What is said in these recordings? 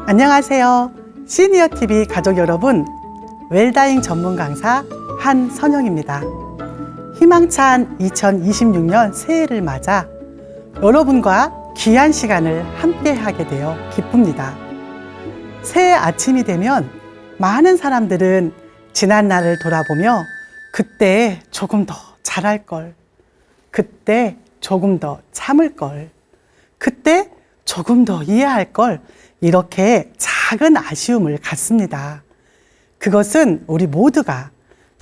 안녕하세요. 시니어TV 가족 여러분, 웰다잉 전문 강사 한선영입니다. 희망찬 2026년 새해를 맞아 여러분과 귀한 시간을 함께 하게 되어 기쁩니다. 새해 아침이 되면 많은 사람들은 지난 날을 돌아보며 그때 조금 더 잘할 걸, 그때 조금 더 참을 걸, 그때 조금 더 이해할 걸, 이렇게 작은 아쉬움을 갖습니다. 그것은 우리 모두가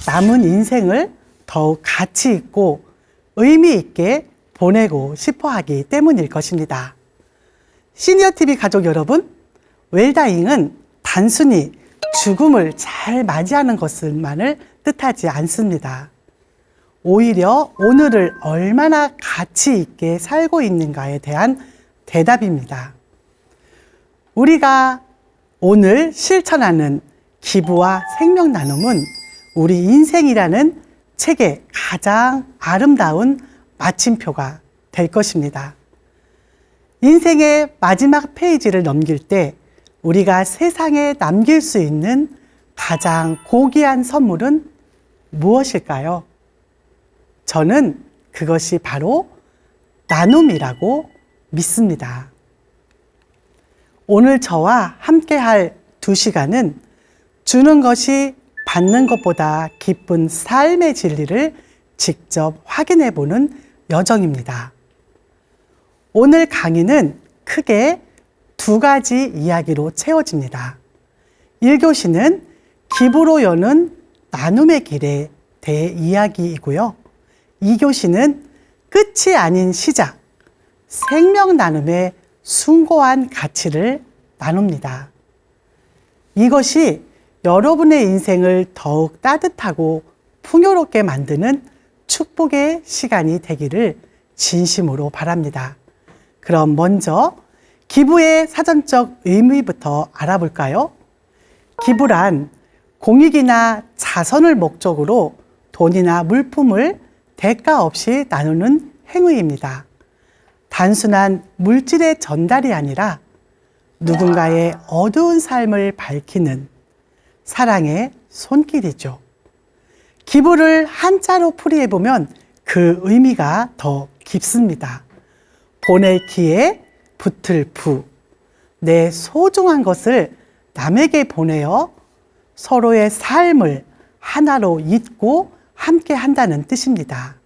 남은 인생을 더욱 가치 있고 의미 있게 보내고 싶어 하기 때문일 것입니다. 시니어TV 가족 여러분, 웰다잉은 단순히 죽음을 잘 맞이하는 것만을 뜻하지 않습니다. 오히려 오늘을 얼마나 가치 있게 살고 있는가에 대한 대답입니다. 우리가 오늘 실천하는 기부와 생명 나눔은 우리 인생이라는 책의 가장 아름다운 마침표가 될 것입니다. 인생의 마지막 페이지를 넘길 때 우리가 세상에 남길 수 있는 가장 고귀한 선물은 무엇일까요? 저는 그것이 바로 나눔이라고 믿습니다. 오늘 저와 함께할 2시간은 주는 것이 받는 것보다 기쁜 삶의 진리를 직접 확인해 보는 여정입니다. 오늘 강의는 크게 2가지 이야기로 채워집니다. 1교시는 기부로 여는 나눔의 길에 대해 이야기이고요. 2교시는 끝이 아닌 시작, 생명 나눔의 숭고한 가치를 나눕니다. 이것이 여러분의 인생을 더욱 따뜻하고 풍요롭게 만드는 축복의 시간이 되기를 진심으로 바랍니다. 그럼 먼저 기부의 사전적 의미부터 알아볼까요? 기부란 공익이나 자선을 목적으로 돈이나 물품을 대가 없이 나누는 행위입니다. 단순한 물질의 전달이 아니라 누군가의 어두운 삶을 밝히는 사랑의 손길이죠. 기부를 한자로 풀이해보면 그 의미가 더 깊습니다. 보낼 기에 붙을 부, 내 소중한 것을 남에게 보내어 서로의 삶을 하나로 잇고 함께 한다는 뜻입니다.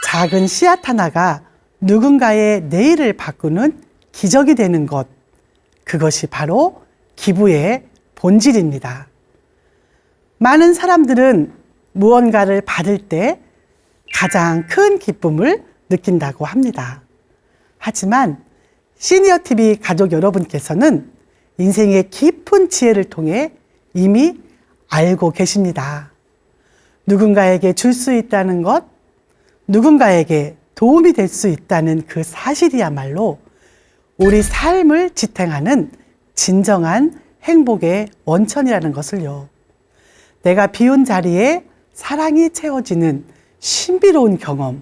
작은 씨앗 하나가 누군가의 내일을 바꾸는 기적이 되는 것, 그것이 바로 기부의 본질입니다. 많은 사람들은 무언가를 받을 때 가장 큰 기쁨을 느낀다고 합니다. 하지만 시니어TV 가족 여러분께서는 인생의 깊은 지혜를 통해 이미 알고 계십니다. 누군가에게 줄 수 있다는 것, 누군가에게 도움이 될 수 있다는 그 사실이야말로 우리 삶을 지탱하는 진정한 행복의 원천이라는 것을요. 내가 비운 자리에 사랑이 채워지는 신비로운 경험,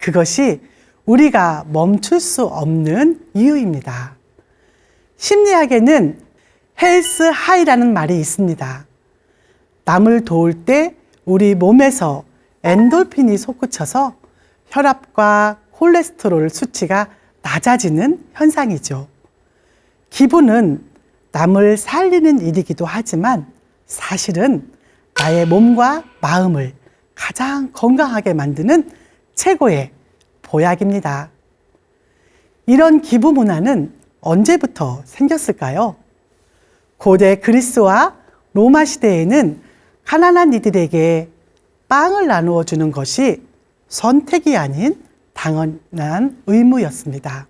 그것이 우리가 멈출 수 없는 이유입니다. 심리학에는 헬스 하이라는 말이 있습니다. 남을 도울 때 우리 몸에서 엔돌핀이 솟구쳐서 혈압과 콜레스테롤 수치가 낮아지는 현상이죠. 기부는 남을 살리는 일이기도 하지만 사실은 나의 몸과 마음을 가장 건강하게 만드는 최고의 보약입니다. 이런 기부 문화는 언제부터 생겼을까요? 고대 그리스와 로마 시대에는 가난한 이들에게 빵을 나누어 주는 것이 선택이 아닌 당연한 의무였습니다.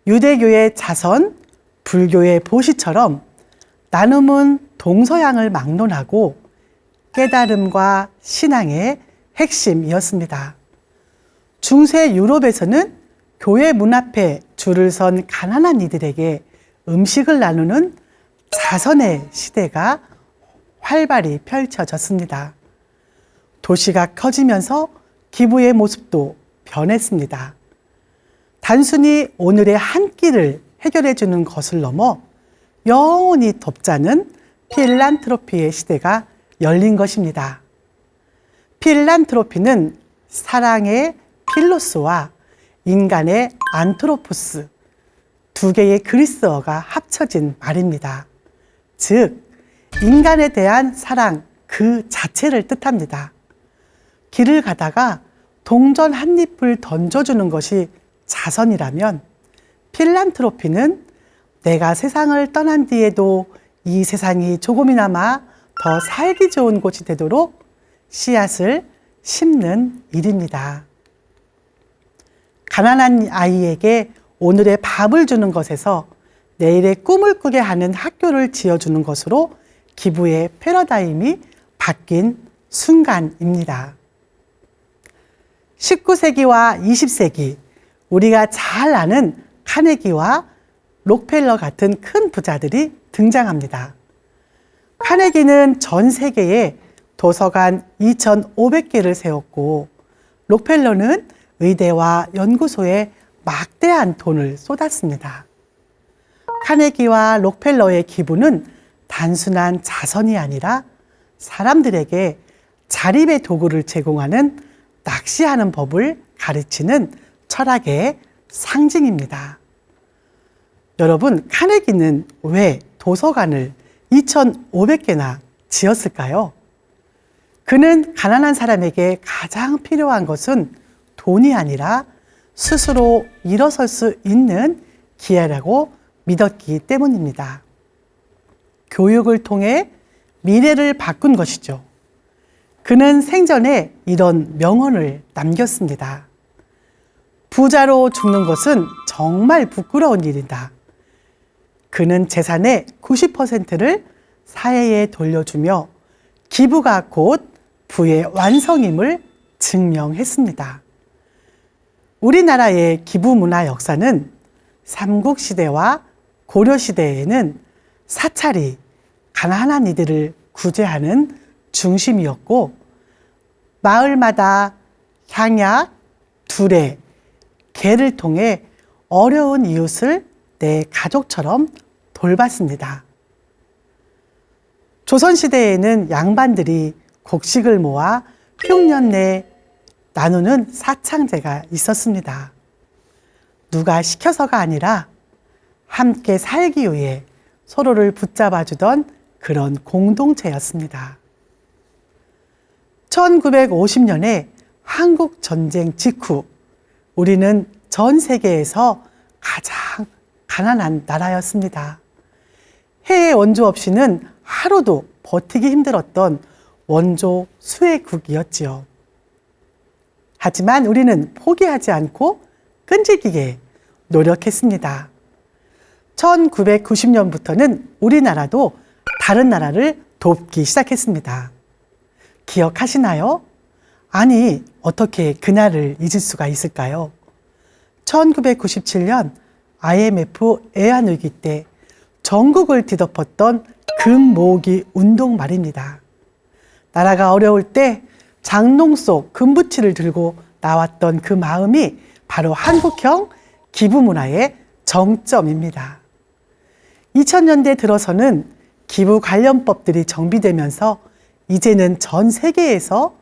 유대교의 자선, 불교의 보시처럼 나눔은 동서양을 막론하고 깨달음과 신앙의 핵심이었습니다. 중세 유럽에서는 교회 문 앞에 줄을 선 가난한 이들에게 음식을 나누는 자선의 시대가 활발히 펼쳐졌습니다. 도시가 커지면서 기부의 모습도 변했습니다. 단순히 오늘의 한 끼를 해결해 주는 것을 넘어 영원히 돕자는 필란트로피의 시대가 열린 것입니다. 필란트로피는 사랑의 필로스와 인간의 안트로포스, 두 개의 그리스어가 합쳐진 말입니다. 즉, 인간에 대한 사랑 그 자체를 뜻합니다. 길을 가다가 동전 한 잎을 던져주는 것이 자선이라면, 필란트로피는 내가 세상을 떠난 뒤에도 이 세상이 조금이나마 더 살기 좋은 곳이 되도록 씨앗을 심는 일입니다. 가난한 아이에게 오늘의 밥을 주는 것에서 내일의 꿈을 꾸게 하는 학교를 지어주는 것으로 기부의 패러다임이 바뀐 순간입니다. 19세기와 20세기, 우리가 잘 아는 카네기와 록펠러 같은 큰 부자들이 등장합니다. 카네기는 전 세계에 도서관 2,500개를 세웠고, 록펠러는 의대와 연구소에 막대한 돈을 쏟았습니다. 카네기와 록펠러의 기부는 단순한 자선이 아니라 사람들에게 자립의 도구를 제공하는 낚시하는 법을 가르치는 철학의 상징입니다. 여러분, 카네기는 왜 도서관을 2,500개나 지었을까요? 그는 가난한 사람에게 가장 필요한 것은 돈이 아니라 스스로 일어설 수 있는 기회라고 믿었기 때문입니다. 교육을 통해 미래를 바꾼 것이죠. 그는 생전에 이런 명언을 남겼습니다. 부자로 죽는 것은 정말 부끄러운 일이다. 그는 재산의 90%를 사회에 돌려주며 기부가 곧 부의 완성임을 증명했습니다. 우리나라의 기부 문화 역사는 삼국시대와 고려시대에는 사찰이 가난한 이들을 구제하는 중심이었고, 마을마다 향약, 두레, 개를 통해 어려운 이웃을 내 가족처럼 돌봤습니다. 조선시대에는 양반들이 곡식을 모아 흉년내 나누는 사창제가 있었습니다. 누가 시켜서가 아니라 함께 살기 위해 서로를 붙잡아주던 그런 공동체였습니다. 1950년에 한국 전쟁 직후 우리는 전 세계에서 가장 가난한 나라였습니다. 해외 원조 없이는 하루도 버티기 힘들었던 원조 수혜국이었지요. 하지만 우리는 포기하지 않고 끈질기게 노력했습니다. 1990년부터는 우리나라도 다른 나라를 돕기 시작했습니다. 기억하시나요? 아니, 어떻게 그날을 잊을 수가 있을까요? 1997년 IMF 애환위기 때 전국을 뒤덮었던 금 모으기 운동 말입니다. 나라가 어려울 때 장롱 속 금부치를 들고 나왔던 그 마음이 바로 한국형 기부 문화의 정점입니다. 2000년대 들어서는 기부 관련법들이 정비되면서 이제는 전 세계에서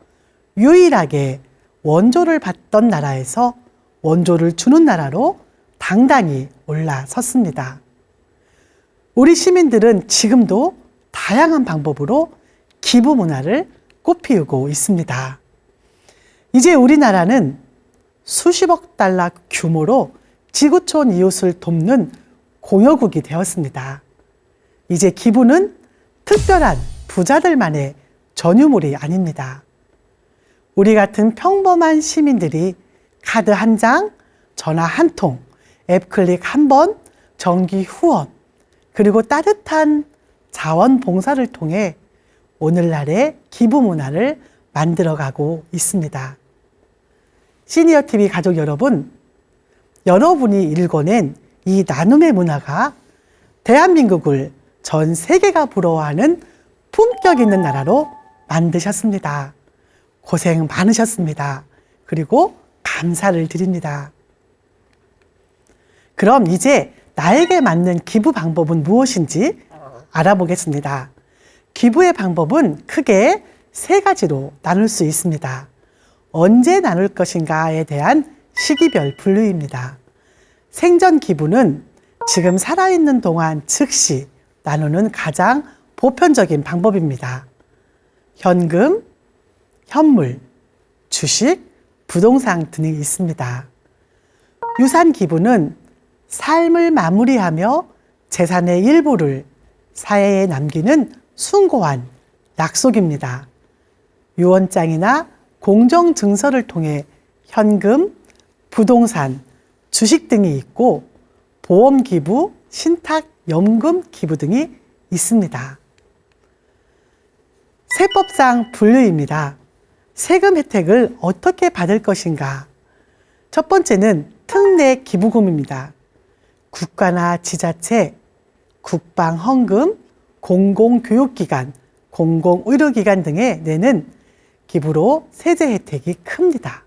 유일하게 원조를 받던 나라에서 원조를 주는 나라로 당당히 올라섰습니다. 우리 시민들은 지금도 다양한 방법으로 기부 문화를 꽃피우고 있습니다. 이제 우리나라는 수십억 달러 규모로 지구촌 이웃을 돕는 공여국이 되었습니다. 이제 기부는 특별한 부자들만의 전유물이 아닙니다. 우리 같은 평범한 시민들이 카드 한 장, 전화 한 통, 앱 클릭 한 번, 정기 후원, 그리고 따뜻한 자원봉사를 통해 오늘날의 기부 문화를 만들어가고 있습니다. 시니어TV 가족 여러분, 여러분이 일궈낸 이 나눔의 문화가 대한민국을 전 세계가 부러워하는 품격 있는 나라로 만드셨습니다. 고생 많으셨습니다. 그리고 감사를 드립니다. 그럼 이제 나에게 맞는 기부 방법은 무엇인지 알아보겠습니다. 기부의 방법은 크게 세 가지로 나눌 수 있습니다. 언제 나눌 것인가에 대한 시기별 분류입니다. 생전 기부는 지금 살아있는 동안 즉시 나누는 가장 보편적인 방법입니다. 현금, 현물, 주식, 부동산 등이 있습니다. 유산 기부는 삶을 마무리하며 재산의 일부를 사회에 남기는 숭고한 약속입니다. 유언장이나 공정증서를 통해 현금, 부동산, 주식 등이 있고 보험기부, 신탁연금 기부 등이 있습니다. 세법상 분류입니다. 세금 혜택을 어떻게 받을 것인가? 첫 번째는 특례 기부금입니다. 국가나 지자체, 국방 헌금, 공공교육기관, 공공의료기관 등에 내는 기부로 세제 혜택이 큽니다.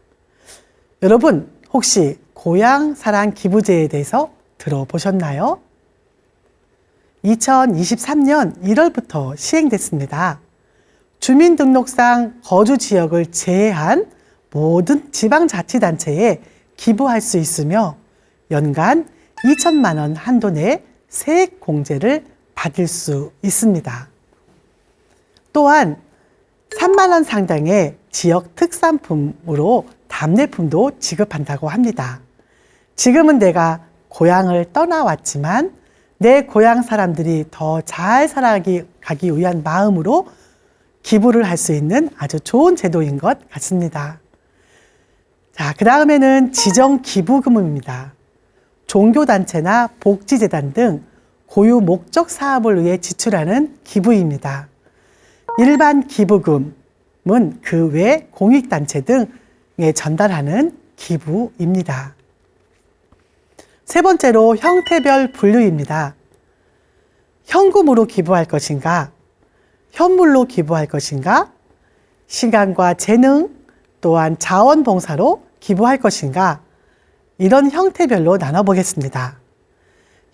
여러분, 혹시 고향사랑 기부제에 대해서 들어보셨나요? 2023년 1월부터 시행됐습니다. 주민등록상 거주 지역을 제외한 모든 지방자치단체에 기부할 수 있으며 연간 2천만 원 한도 내 세액 공제를 받을 수 있습니다. 또한 3만 원 상당의 지역 특산품으로 답례품도 지급한다고 합니다. 지금은 내가 고향을 떠나왔지만 내 고향 사람들이 더 잘 살아가기 위한 마음으로 기부를 할 수 있는 아주 좋은 제도인 것 같습니다. 자, 그 다음에는 지정 기부금입니다. 종교단체나 복지재단 등 고유 목적 사업을 위해 지출하는 기부입니다. 일반 기부금은 그 외 공익단체 등에 전달하는 기부입니다. 세 번째로 형태별 분류입니다. 현금으로 기부할 것인가? 현물로 기부할 것인가? 시간과 재능 또한 자원봉사로 기부할 것인가? 이런 형태별로 나눠보겠습니다.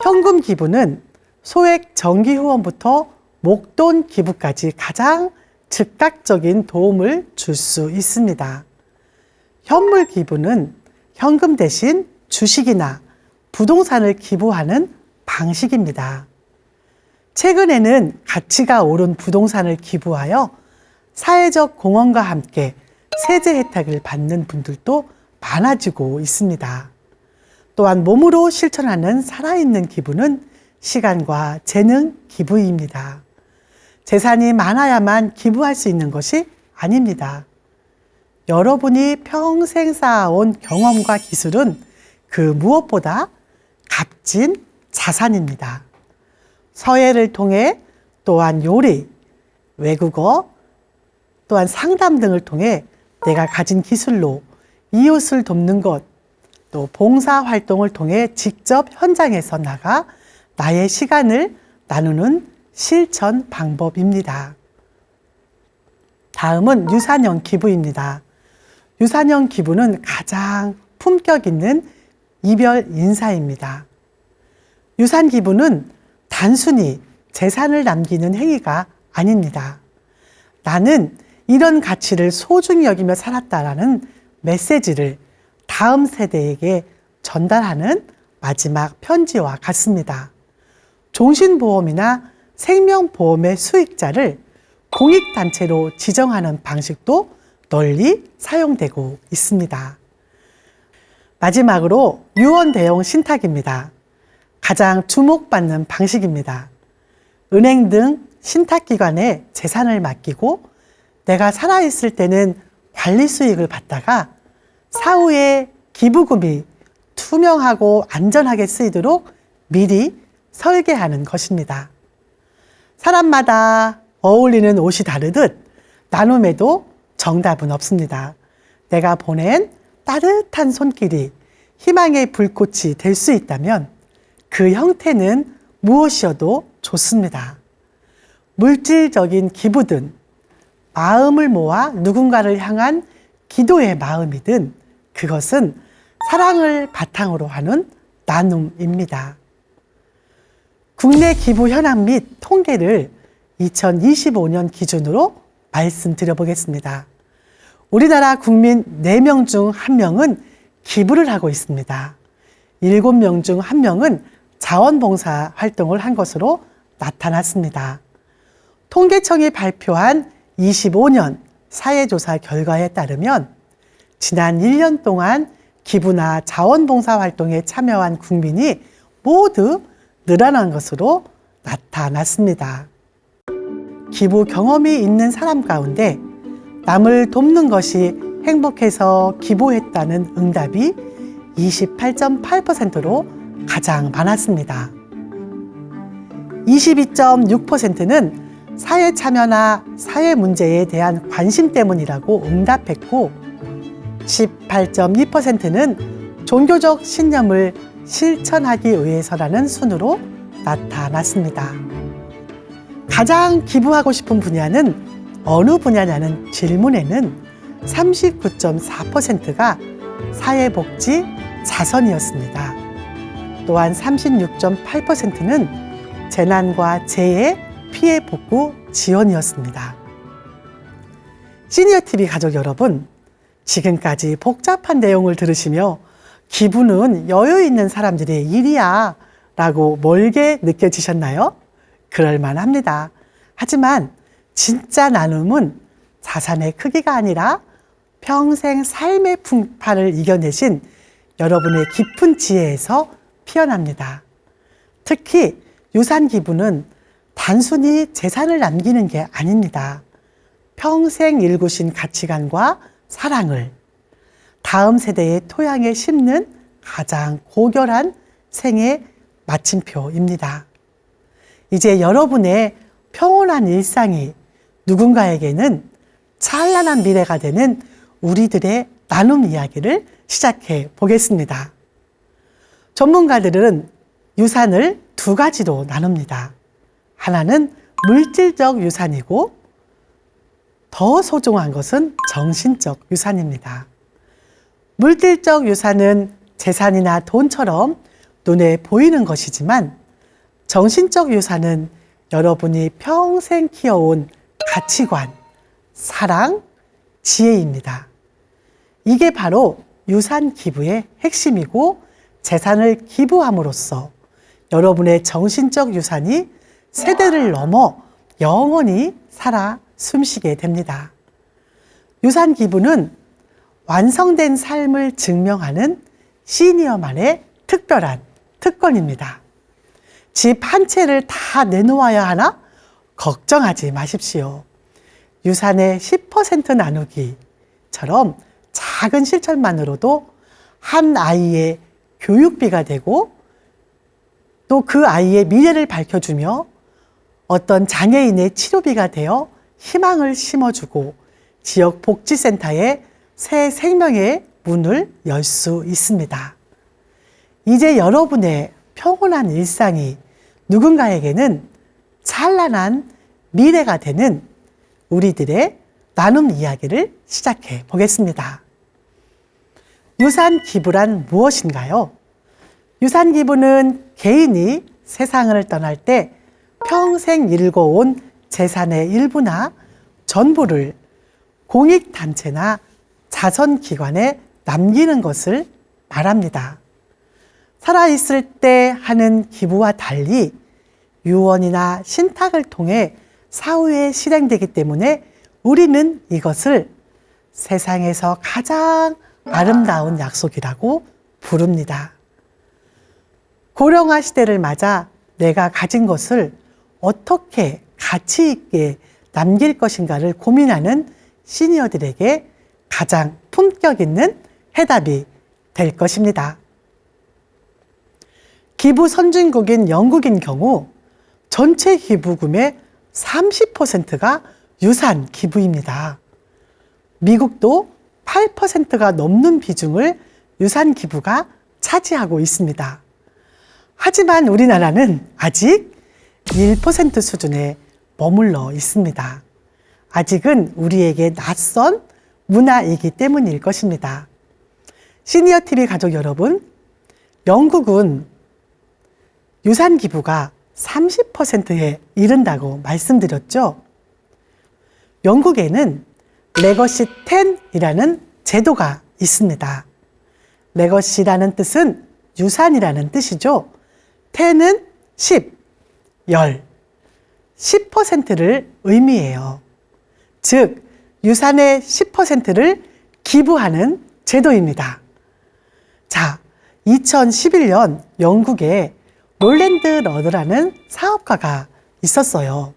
현금 기부는 소액 정기 후원부터 목돈 기부까지 가장 즉각적인 도움을 줄 수 있습니다. 현물 기부는 현금 대신 주식이나 부동산을 기부하는 방식입니다. 최근에는 가치가 오른 부동산을 기부하여 사회적 공헌과 함께 세제 혜택을 받는 분들도 많아지고 있습니다. 또한 몸으로 실천하는 살아있는 기부는 시간과 재능 기부입니다. 재산이 많아야만 기부할 수 있는 것이 아닙니다. 여러분이 평생 쌓아온 경험과 기술은 그 무엇보다 값진 자산입니다. 서예를 통해 또한 요리, 외국어, 또한 상담 등을 통해 내가 가진 기술로 이웃을 돕는 것, 또 봉사활동을 통해 직접 현장에서 나가 나의 시간을 나누는 실천 방법입니다. 다음은 유산형 기부입니다. 유산형 기부는 가장 품격 있는 이별 인사입니다. 유산 기부는 단순히 재산을 남기는 행위가 아닙니다. 나는 이런 가치를 소중히 여기며 살았다라는 메시지를 다음 세대에게 전달하는 마지막 편지와 같습니다. 종신보험이나 생명보험의 수익자를 공익단체로 지정하는 방식도 널리 사용되고 있습니다. 마지막으로 유언 대용 신탁입니다. 가장 주목받는 방식입니다. 은행 등 신탁기관에 재산을 맡기고 내가 살아있을 때는 관리 수익을 받다가 사후에 기부금이 투명하고 안전하게 쓰이도록 미리 설계하는 것입니다. 사람마다 어울리는 옷이 다르듯 나눔에도 정답은 없습니다. 내가 보낸 따뜻한 손길이 희망의 불꽃이 될 수 있다면 그 형태는 무엇이어도 좋습니다. 물질적인 기부든 마음을 모아 누군가를 향한 기도의 마음이든 그것은 사랑을 바탕으로 하는 나눔입니다. 국내 기부 현황 및 통계를 2025년 기준으로 말씀드려 보겠습니다. 우리나라 국민 4명 중 1명은 기부를 하고 있습니다. 7명 중 1명은 자원봉사 활동을 한 것으로 나타났습니다. 통계청이 발표한 25년 사회조사 결과에 따르면 지난 1년 동안 기부나 자원봉사 활동에 참여한 국민이 모두 늘어난 것으로 나타났습니다. 기부 경험이 있는 사람 가운데 남을 돕는 것이 행복해서 기부했다는 응답이 28.8%로 가장 많았습니다. 22.6%는 사회 참여나 사회 문제에 대한 관심 때문이라고 응답했고 18.2%는 종교적 신념을 실천하기 위해서라는 순으로 나타났습니다. 가장 기부하고 싶은 분야는 어느 분야냐는 질문에는 39.4%가 사회복지 자선이었습니다. 또한 36.8%는 재난과 재해 피해 복구 지원이었습니다. 시니어TV 가족 여러분, 지금까지 복잡한 내용을 들으시며 기부는 여유 있는 사람들의 일이야 라고 멀게 느껴지셨나요? 그럴만합니다. 하지만 진짜 나눔은 자산의 크기가 아니라 평생 삶의 풍파를 이겨내신 여러분의 깊은 지혜에서 피어납니다. 특히 유산 기부는 단순히 재산을 남기는 게 아닙니다. 평생 일구신 가치관과 사랑을 다음 세대의 토양에 심는 가장 고결한 생의 마침표입니다. 이제 여러분의 평온한 일상이 누군가에게는 찬란한 미래가 되는 우리들의 나눔 이야기를 시작해 보겠습니다. 전문가들은 유산을 2가지로 나눕니다. 하나는 물질적 유산이고 더 소중한 것은 정신적 유산입니다. 물질적 유산은 재산이나 돈처럼 눈에 보이는 것이지만 정신적 유산은 여러분이 평생 키워온 가치관, 사랑, 지혜입니다. 이게 바로 유산 기부의 핵심이고 재산을 기부함으로써 여러분의 정신적 유산이 세대를 넘어 영원히 살아 숨쉬게 됩니다. 유산 기부는 완성된 삶을 증명하는 시니어만의 특별한 특권입니다. 집 한 채를 다 내놓아야 하나? 걱정하지 마십시오. 유산의 10% 나누기처럼 작은 실천만으로도 한 아이의 교육비가 되고 또 그 아이의 미래를 밝혀주며 어떤 장애인의 치료비가 되어 희망을 심어주고 지역 복지센터에 새 생명의 문을 열 수 있습니다. 이제 여러분의 평온한 일상이 누군가에게는 찬란한 미래가 되는 우리들의 나눔 이야기를 시작해 보겠습니다. 유산 기부란 무엇인가요? 유산 기부는 개인이 세상을 떠날 때 평생 일궈온 재산의 일부나 전부를 공익단체나 자선기관에 남기는 것을 말합니다. 살아있을 때 하는 기부와 달리 유언이나 신탁을 통해 사후에 실행되기 때문에 우리는 이것을 세상에서 가장 아름다운 약속이라고 부릅니다. 고령화 시대를 맞아 내가 가진 것을 어떻게 가치 있게 남길 것인가를 고민하는 시니어들에게 가장 품격 있는 해답이 될 것입니다. 기부 선진국인 영국인 경우 전체 기부금의 30%가 유산 기부입니다. 미국도 8%가 넘는 비중을 유산 기부가 차지하고 있습니다. 하지만 우리나라는 아직 1% 수준에 머물러 있습니다. 아직은 우리에게 낯선 문화이기 때문일 것입니다. 시니어TV 가족 여러분, 영국은 유산 기부가 30%에 이른다고 말씀드렸죠. 영국에는 레거시 10이라는 제도가 있습니다. 레거시라는 뜻은 유산이라는 뜻이죠. 10은 10, 10%를 의미해요. 즉, 유산의 10%를 기부하는 제도입니다. 자, 2011년 영국에 롤랜드 러드라는 사업가가 있었어요.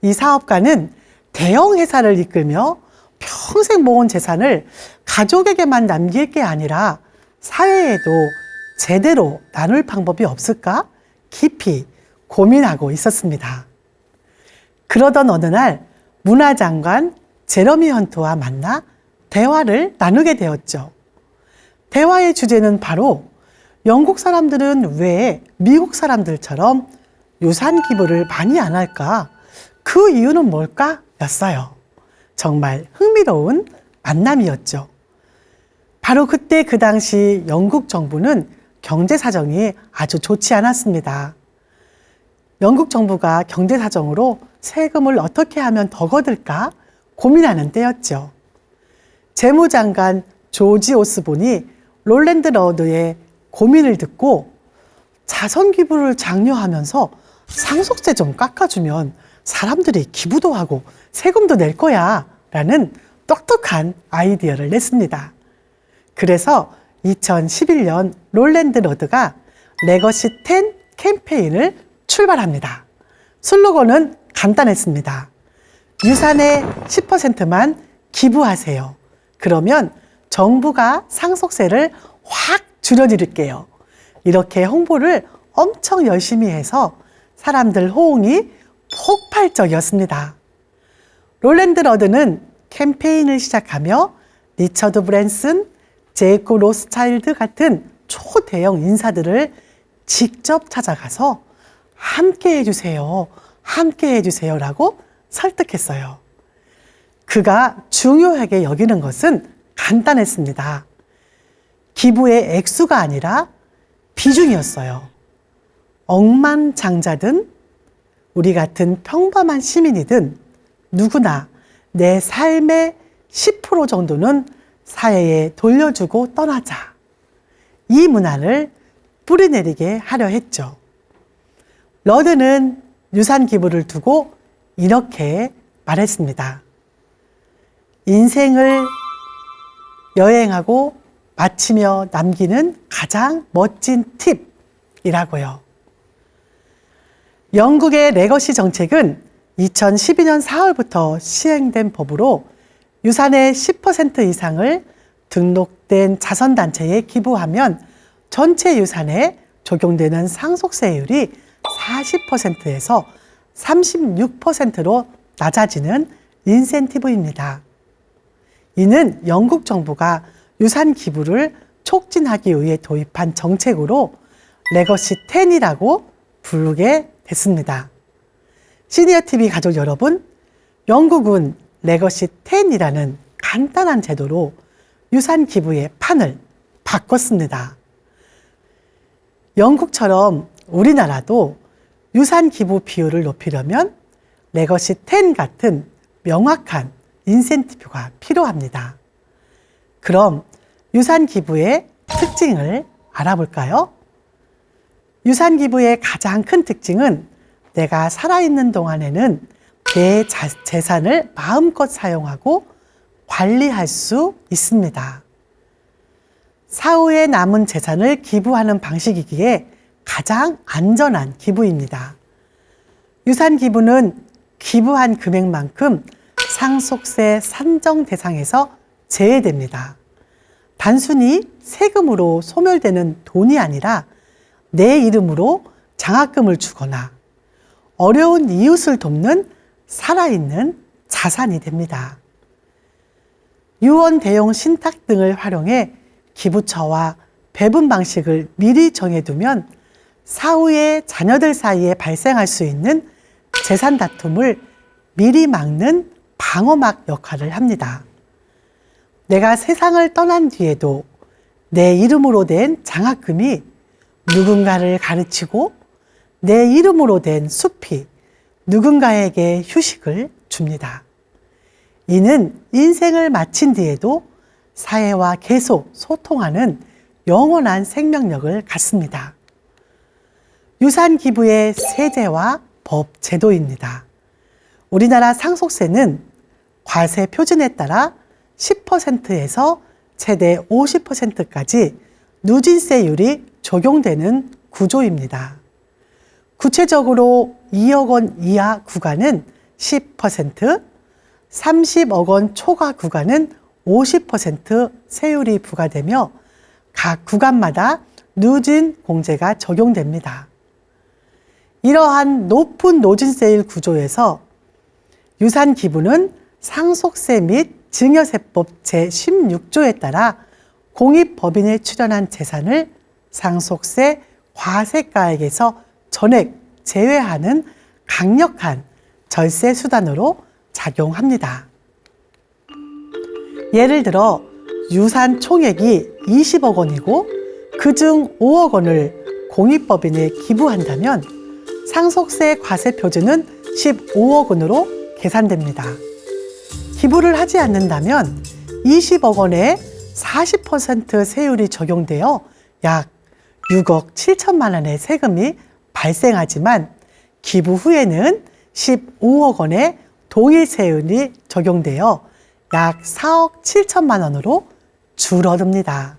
이 사업가는 대형 회사를 이끌며 평생 모은 재산을 가족에게만 남길 게 아니라 사회에도 제대로 나눌 방법이 없을까 깊이 고민하고 있었습니다. 그러던 어느 날 문화장관 제러미 헌트와 만나 대화를 나누게 되었죠. 대화의 주제는 바로 영국 사람들은 왜 미국 사람들처럼 유산 기부를 많이 안 할까? 그 이유는 뭘까? 였어요. 정말 흥미로운 만남이었죠. 바로 그때 그 당시 영국 정부는 경제 사정이 아주 좋지 않았습니다. 영국 정부가 경제 사정으로 세금을 어떻게 하면 더 거둘까 고민하는 때였죠. 재무장관 조지 오스본이 롤랜드 러드의 고민을 듣고 자선 기부를 장려하면서 상속세 좀 깎아주면 사람들이 기부도 하고 세금도 낼 거야 라는 똑똑한 아이디어를 냈습니다. 그래서 2011년 롤랜드 러드가 레거시 10 캠페인을 출발합니다. 슬로건은 간단했습니다. 유산의 10%만 기부하세요. 그러면 정부가 상속세를 확 줄여드릴게요. 이렇게 홍보를 엄청 열심히 해서 사람들 호응이 폭발적이었습니다. 롤랜드 러드는 캠페인을 시작하며 리처드 브랜슨, 제이콥 로스차일드 같은 초대형 인사들을 직접 찾아가서 함께 해주세요, 함께 해주세요 라고 설득했어요. 그가 중요하게 여기는 것은 간단했습니다. 기부의 액수가 아니라 비중이었어요. 억만장자든 우리 같은 평범한 시민이든 누구나 내 삶의 10% 정도는 사회에 돌려주고 떠나자. 이 문화를 뿌리내리게 하려 했죠. 러드는 유산 기부를 두고 이렇게 말했습니다. 인생을 여행하고 마치며 남기는 가장 멋진 팁이라고요. 영국의 레거시 정책은 2012년 4월부터 시행된 법으로 유산의 10% 이상을 등록된 자선단체에 기부하면 전체 유산에 적용되는 상속세율이 40%에서 36%로 낮아지는 인센티브입니다. 이는 영국 정부가 유산 기부를 촉진하기 위해 도입한 정책으로 레거시 10이라고 부르게 됐습니다. 시니어TV 가족 여러분, 영국은 레거시 10이라는 간단한 제도로 유산 기부의 판을 바꿨습니다. 영국처럼 우리나라도 유산 기부 비율을 높이려면 레거시 10 같은 명확한 인센티브가 필요합니다. 그럼 유산 기부의 특징을 알아볼까요? 유산 기부의 가장 큰 특징은 내가 살아있는 동안에는 내 재산을 마음껏 사용하고 관리할 수 있습니다. 사후에 남은 재산을 기부하는 방식이기에 가장 안전한 기부입니다. 유산 기부는 기부한 금액만큼 상속세 산정 대상에서 제외됩니다. 단순히 세금으로 소멸되는 돈이 아니라 내 이름으로 장학금을 주거나 어려운 이웃을 돕는 살아있는 자산이 됩니다. 유언, 대용, 신탁 등을 활용해 기부처와 배분 방식을 미리 정해두면 사후에 자녀들 사이에 발생할 수 있는 재산 다툼을 미리 막는 방어막 역할을 합니다. 내가 세상을 떠난 뒤에도 내 이름으로 된 장학금이 누군가를 가르치고 내 이름으로 된 숲이 누군가에게 휴식을 줍니다. 이는 인생을 마친 뒤에도 사회와 계속 소통하는 영원한 생명력을 갖습니다. 유산 기부의 세제와 법 제도입니다. 우리나라 상속세는 과세 표준에 따라 10%에서 최대 50%까지 누진세율이 적용되는 구조입니다. 구체적으로 2억 원 이하 구간은 10%, 30억 원 초과 구간은 50% 세율이 부과되며 각 구간마다 누진 공제가 적용됩니다. 이러한 높은 누진세율 구조에서 유산 기부는 상속세 및 증여세법 제16조에 따라 공익법인에 출연한 재산을 상속세 과세가액에서 전액 제외하는 강력한 절세 수단으로 작용합니다. 예를 들어 유산 총액이 20억 원이고 그중 5억 원을 공익법인에 기부한다면 상속세 과세 표준은 15억 원으로 계산됩니다. 기부를 하지 않는다면 20억 원에 40% 세율이 적용되어 약 6억 7천만 원의 세금이 발생하지만 기부 후에는 15억 원의 동일 세율이 적용되어 약 4억 7천만 원으로 줄어듭니다.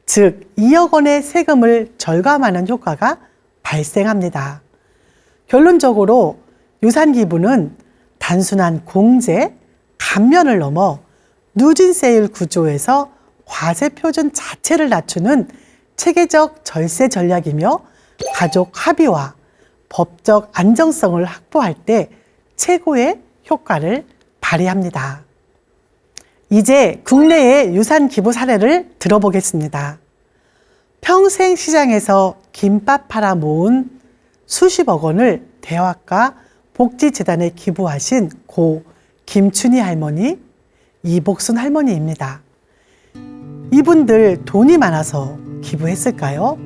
즉 2억 원의 세금을 절감하는 효과가 발생합니다. 결론적으로 유산 기부는 단순한 공제, 감면을 넘어 누진세율 구조에서 과세 표준 자체를 낮추는 체계적 절세 전략이며 가족 합의와 법적 안정성을 확보할 때 최고의 효과를 발휘합니다. 이제 국내의 유산 기부 사례를 들어보겠습니다. 평생시장에서 김밥 팔아 모은 수십억 원을 대학과 복지재단에 기부하신 고 김춘희 할머니, 이복순 할머니입니다. 이분들 돈이 많아서 기부했을까요?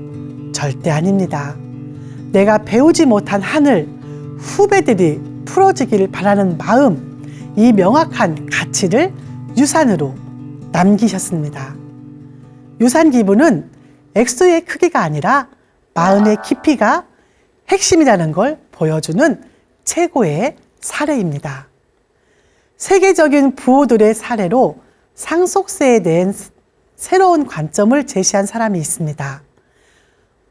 절대 아닙니다. 내가 배우지 못한 한을 후배들이 풀어주기를 바라는 마음, 이 명확한 가치를 유산으로 남기셨습니다. 유산 기부는 액수의 크기가 아니라 마음의 깊이가 핵심이라는 걸 보여주는 최고의 사례입니다. 세계적인 부호들의 사례로 상속세에 대한 새로운 관점을 제시한 사람이 있습니다.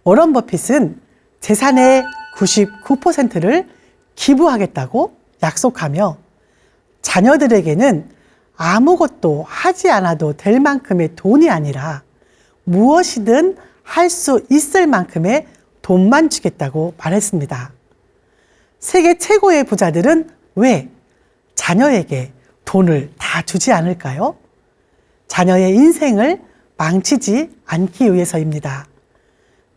워런 버핏은 재산의 99%를 기부하겠다고 약속하며 자녀들에게는 아무것도 하지 않아도 될 만큼의 돈이 아니라 무엇이든 할 수 있을 만큼의 돈만 주겠다고 말했습니다. 세계 최고의 부자들은 왜 자녀에게 돈을 다 주지 않을까요? 자녀의 인생을 망치지 않기 위해서입니다.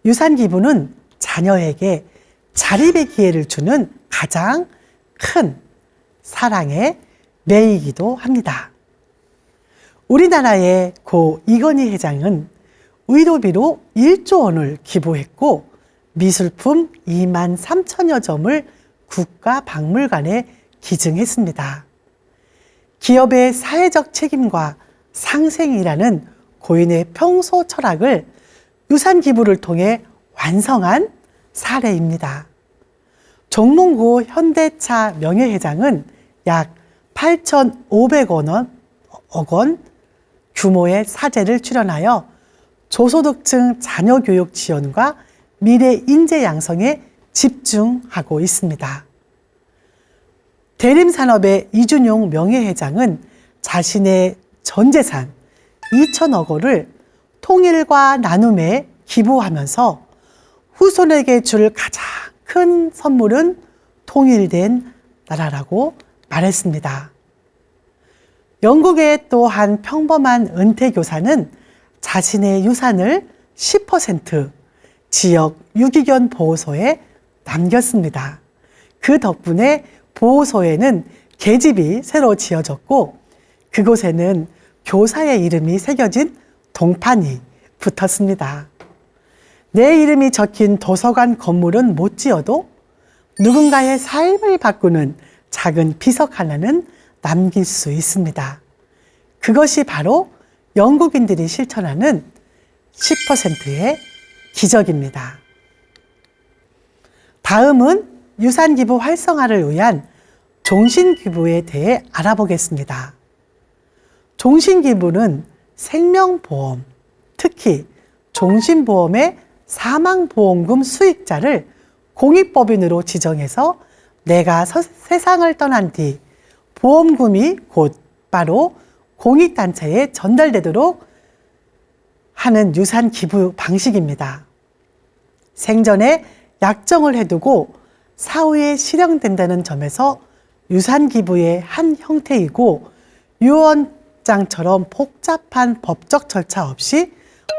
유산 기부는 자녀에게 자립의 기회를 주는 가장 큰 사랑의 매이기도 합니다. 우리나라의 고 이건희 회장은 의료비로 1조 원을 기부했고 미술품 2만 3천여 점을 국가박물관에 기증했습니다. 기업의 사회적 책임과 상생이라는 고인의 평소 철학을 유산 기부를 통해 완성한 사례입니다. 정몽구 현대차 명예회장은 약 8,500억 원 규모의 사재를 출연하여 저소득층 자녀 교육 지원과 미래 인재 양성에 집중하고 있습니다. 대림산업의 이준용 명예회장은 자신의 전 재산 2천억 원을 통일과 나눔에 기부하면서 후손에게 줄 가장 큰 선물은 통일된 나라라고 말했습니다. 영국의 또 한 평범한 은퇴교사는 자신의 유산을 10% 지역 유기견 보호소에 남겼습니다. 그 덕분에 보호소에는 계집이 새로 지어졌고 그곳에는 교사의 이름이 새겨진 동판이 붙었습니다. 내 이름이 적힌 도서관 건물은 못 지어도 누군가의 삶을 바꾸는 작은 비석 하나는 남길 수 있습니다. 그것이 바로 영국인들이 실천하는 10%의 기적입니다. 다음은 유산기부 활성화를 위한 종신기부에 대해 알아보겠습니다. 종신기부는 생명보험, 특히 종신보험의 사망보험금 수익자를 공익법인으로 지정해서 내가 세상을 떠난 뒤 보험금이 곧바로 공익단체에 전달되도록 하는 유산기부 방식입니다. 생전에 약정을 해두고 사후에 실형된다는 점에서 유산기부의 한 형태이고 유언장처럼 복잡한 법적 절차 없이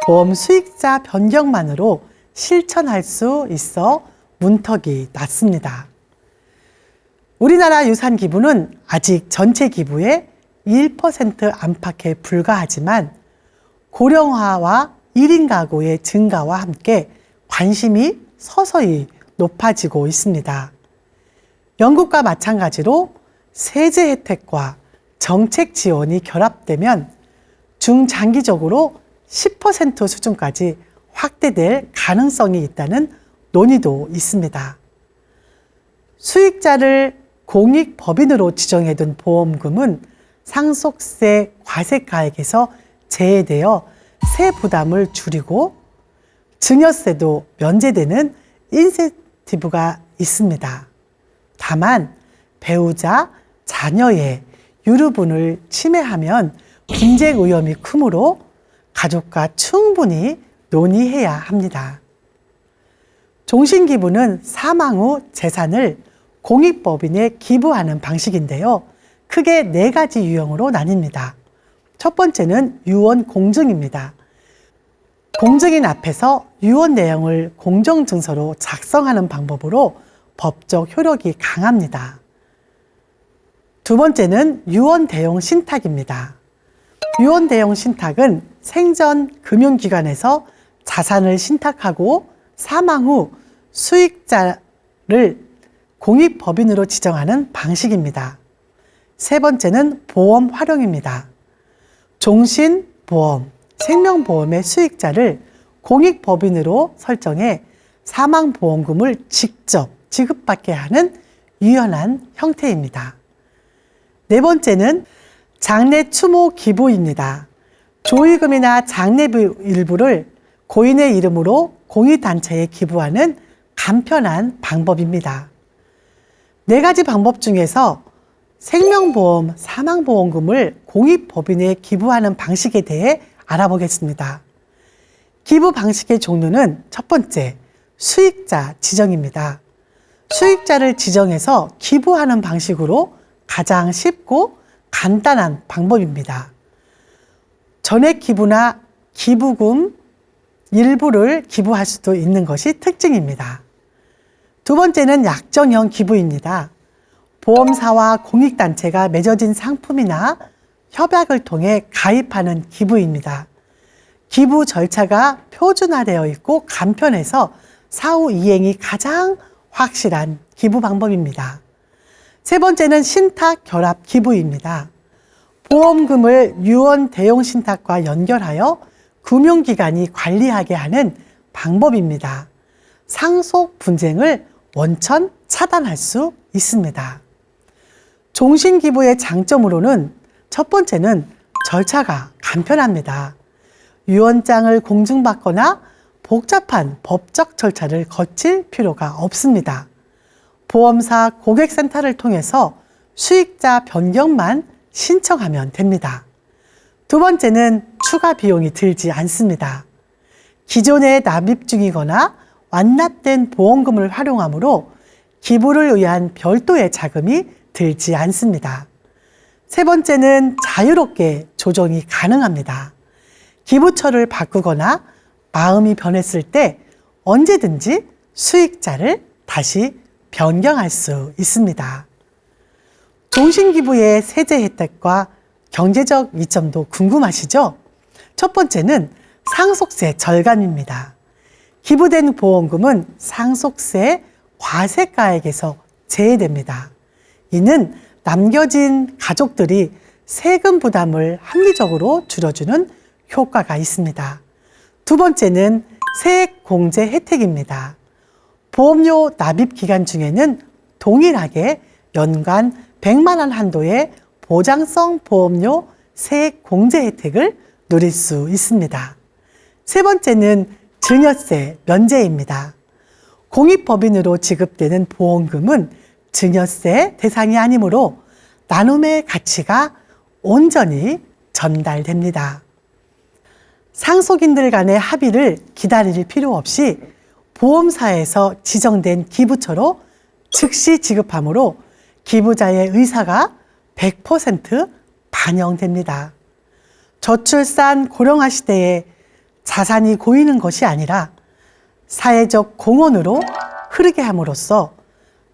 보험 수익자 변경만으로 실천할 수 있어 문턱이 낮습니다. 우리나라 유산기부는 아직 전체 기부의 1% 안팎에 불과하지만 고령화와 1인 가구의 증가와 함께 관심이 서서히 높아지고 있습니다. 영국과 마찬가지로 세제 혜택과 정책 지원이 결합되면 중장기적으로 10% 수준까지 확대될 가능성이 있다는 논의도 있습니다. 수익자를 공익법인으로 지정해둔 보험금은 상속세 과세가액에서 제외되어 세 부담을 줄이고 증여세도 면제되는 인센티브가 있습니다. 다만 배우자, 자녀의 유류분을 침해하면 분쟁 위험이 크므로 가족과 충분히 논의해야 합니다. 종신기부는 사망 후 재산을 공익법인에 기부하는 방식인데요. 크게 4가지 유형으로 나뉩니다. 첫 번째는 유언 공증입니다. 공증인 앞에서 유언 내용을 공정증서로 작성하는 방법으로 법적 효력이 강합니다. 두 번째는 유언 대용 신탁입니다. 유언 대용 신탁은 생전 금융기관에서 자산을 신탁하고 사망 후 수익자를 공익법인으로 지정하는 방식입니다. 세 번째는 보험 활용입니다. 종신보험, 생명보험의 수익자를 공익법인으로 설정해 사망보험금을 직접 지급받게 하는 유연한 형태입니다. 네 번째는 장례 추모 기부입니다. 조의금이나 장례비 일부를 고인의 이름으로 공익단체에 기부하는 간편한 방법입니다. 4가지 방법 중에서 생명보험, 사망보험금을 공익법인에 기부하는 방식에 대해 알아보겠습니다. 기부 방식의 종류는 첫 번째, 수익자 지정입니다. 수익자를 지정해서 기부하는 방식으로 가장 쉽고 간단한 방법입니다. 전액 기부나 기부금 일부를 기부할 수도 있는 것이 특징입니다. 두 번째는 약정형 기부입니다. 보험사와 공익단체가 맺어진 상품이나 협약을 통해 가입하는 기부입니다. 기부 절차가 표준화되어 있고 간편해서 사후 이행이 가장 확실한 기부 방법입니다. 세 번째는 신탁 결합 기부입니다. 보험금을 유언 대용 신탁과 연결하여 금융기관이 관리하게 하는 방법입니다. 상속 분쟁을 원천 차단할 수 있습니다. 종신기부의 장점으로는 첫 번째는 절차가 간편합니다. 유언장을 공증받거나 복잡한 법적 절차를 거칠 필요가 없습니다. 보험사 고객센터를 통해서 수익자 변경만 신청하면 됩니다. 두 번째는 추가 비용이 들지 않습니다. 기존에 납입 중이거나 완납된 보험금을 활용하므로 기부를 위한 별도의 자금이 들지 않습니다. 세 번째는 자유롭게 조정이 가능합니다. 기부처를 바꾸거나 마음이 변했을 때 언제든지 수익자를 다시 변경할 수 있습니다. 종신기부의 세제 혜택과 경제적 이점도 궁금하시죠? 첫 번째는 상속세 절감입니다. 기부된 보험금은 상속세 과세가액에서 제외됩니다. 이는 남겨진 가족들이 세금 부담을 합리적으로 줄여주는 효과가 있습니다. 두 번째는 세액 공제 혜택입니다. 보험료 납입 기간 중에는 동일하게 연간 100만 원 한도의 보장성 보험료 세액 공제 혜택을 누릴 수 있습니다. 세 번째는 증여세 면제입니다. 공익법인으로 지급되는 보험금은 증여세 대상이 아니므로 나눔의 가치가 온전히 전달됩니다. 상속인들 간의 합의를 기다릴 필요 없이 보험사에서 지정된 기부처로 즉시 지급하므로 기부자의 의사가 100% 반영됩니다. 저출산 고령화 시대에 자산이 고이는 것이 아니라 사회적 공헌으로 흐르게 함으로써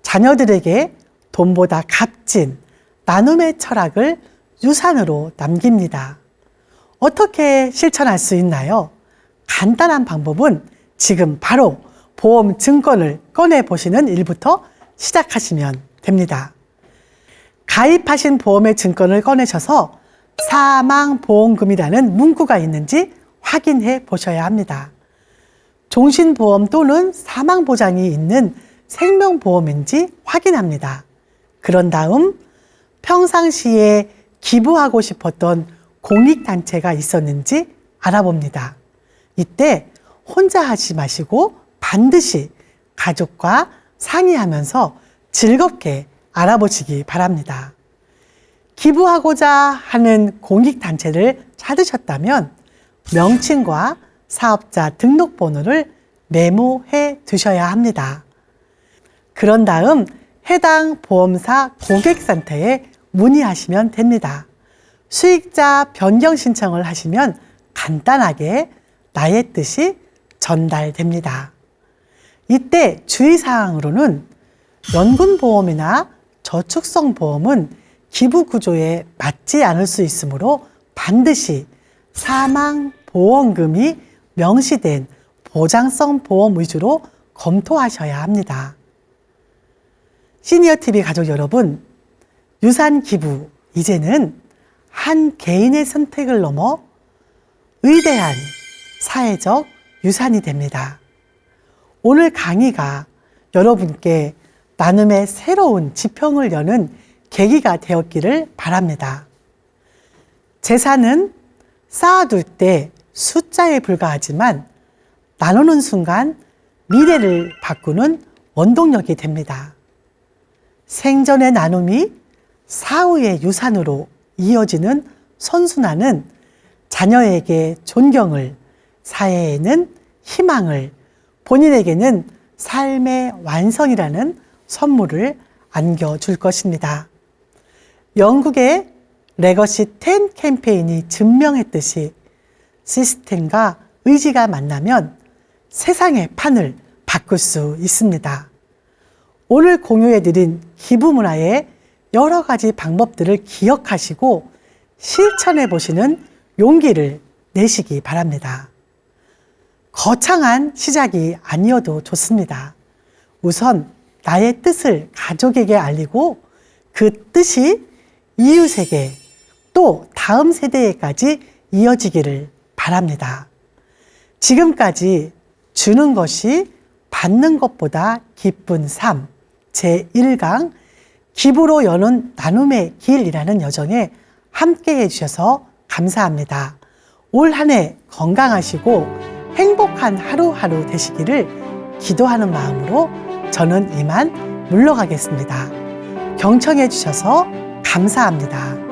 자녀들에게 돈보다 값진 나눔의 철학을 유산으로 남깁니다. 어떻게 실천할 수 있나요? 간단한 방법은 지금 바로 보험 증권을 꺼내 보시는 일부터 시작하시면 됩니다. 가입하신 보험의 증권을 꺼내셔서 사망보험금이라는 문구가 있는지 확인해 보셔야 합니다. 종신보험 또는 사망보장이 있는 생명보험인지 확인합니다. 그런 다음 평상시에 기부하고 싶었던 공익단체가 있었는지 알아봅니다. 이때 혼자 하지 마시고 반드시 가족과 상의하면서 즐겁게 알아보시기 바랍니다. 기부하고자 하는 공익단체를 찾으셨다면 명칭과 사업자 등록번호를 메모해 두셔야 합니다. 그런 다음 해당 보험사 고객센터에 문의하시면 됩니다. 수익자 변경 신청을 하시면 간단하게 나의 뜻이 전달됩니다. 이때 주의사항으로는 연금보험이나 저축성 보험은 기부 구조에 맞지 않을 수 있으므로 반드시 사망보험금이 명시된 보장성 보험 위주로 검토하셔야 합니다. 시니어TV 가족 여러분, 유산기부 이제는 한 개인의 선택을 넘어 위대한 사회적 유산이 됩니다. 오늘 강의가 여러분께 나눔의 새로운 지평을 여는 계기가 되었기를 바랍니다. 재산은 쌓아둘 때 숫자에 불과하지만 나누는 순간 미래를 바꾸는 원동력이 됩니다. 생전의 나눔이 사후의 유산으로 이어지는 선순환은 자녀에게 존경을, 사회에는 희망을, 본인에게는 삶의 완성이라는 선물을 안겨줄 것입니다. 영국의 레거시 10 캠페인이 증명했듯이 시스템과 의지가 만나면 세상의 판을 바꿀 수 있습니다. 오늘 공유해드린 기부 문화의 여러 가지 방법들을 기억하시고 실천해 보시는 용기를 내시기 바랍니다. 거창한 시작이 아니어도 좋습니다. 우선 나의 뜻을 가족에게 알리고 그 뜻이 이웃에게 또 다음 세대에까지 이어지기를 바랍니다. 지금까지 주는 것이 받는 것보다 기쁜 삶 제1강 기부로 여는 나눔의 길이라는 여정에 함께 해주셔서 감사합니다. 올 한 해 건강하시고 행복한 하루하루 되시기를 기도하는 마음으로 저는 이만 물러가겠습니다. 경청해 주셔서 감사합니다.